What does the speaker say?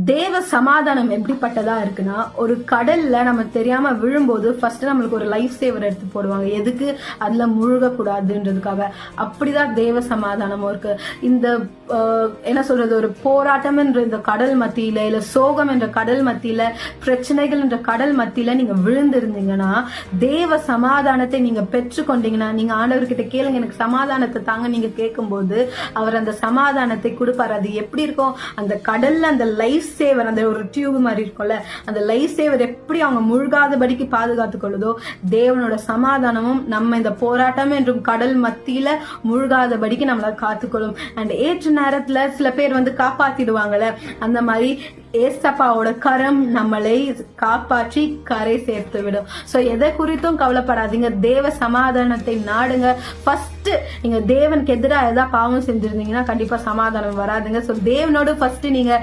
தேவ சமாதானம் எப்படிப்பட்டதா இருக்குன்னா, ஒரு கடல்ல நம்ம தெரியாம விழும்போது ஃபர்ஸ்ட் நம்மளுக்கு ஒரு லைஃப் சேவர் எடுத்து போடுவாங்க. எதுக்கு? அதுல முழுக கூடாதுன்றதுக்காக. அப்படிதான் தேவ சமாதானமும் இருக்கு. இந்த என்ன சொல்றது, ஒரு போராட்டம் என்ற இந்த கடல் மத்தியில, இல்ல சோகம் என்ற கடல் மத்தியில, பிரச்சனைகள் என்ற கடல் மத்தியில நீங்க விழுந்திருந்தீங்கன்னா, தேவ சமாதானத்தை நீங்க பெற்றுக்கொண்டீங்கன்னா, நீங்க ஆண்டவர்கிட்ட கேளுங்க, எனக்கு சமாதானத்தை தாங்க நீங்க கேட்கும்போது அவர் அந்த சமாதானத்தை கொடுப்பாரு. அது எப்படி இருக்கும்? அந்த கடல்ல அந்த லைஃப் சேவர், அந்த ஒரு டியூப் மாதிரி இருக்கும்ல, அந்த லைஃப் சேவர் எப்படி அவங்க முழுகாதபடிக்கு பாதுகாத்துக் கொள்ளுதோ, தேவனோட சமாதானமும் நம்ம இந்த போராட்டம் என்றும் கடல் மத்தியில முழுகாதபடிக்கு நம்மள காத்துக்கொள்ளும். அண்ட் ஏற்ற நேரத்துல சில பேர் காப்பாத்திடுவாங்கல்ல, அந்த மாதிரி ஏசப்பாவோட கரம் நம்மளை காப்பாற்றி கரை சேர்த்து விடும். சோ எதை குறித்தும் கவலைப்படாதீங்க, தேவ சமாதானத்தை நாடுங்க. ஃபர்ஸ்ட் நீங்க தேவனுக்கு எதிராக ஏதாவது பாவம் செஞ்சிருந்தீங்கன்னா கண்டிப்பா சமாதானம் வராதுங்க. சோ தேவனோட ஃபர்ஸ்ட் நீங்க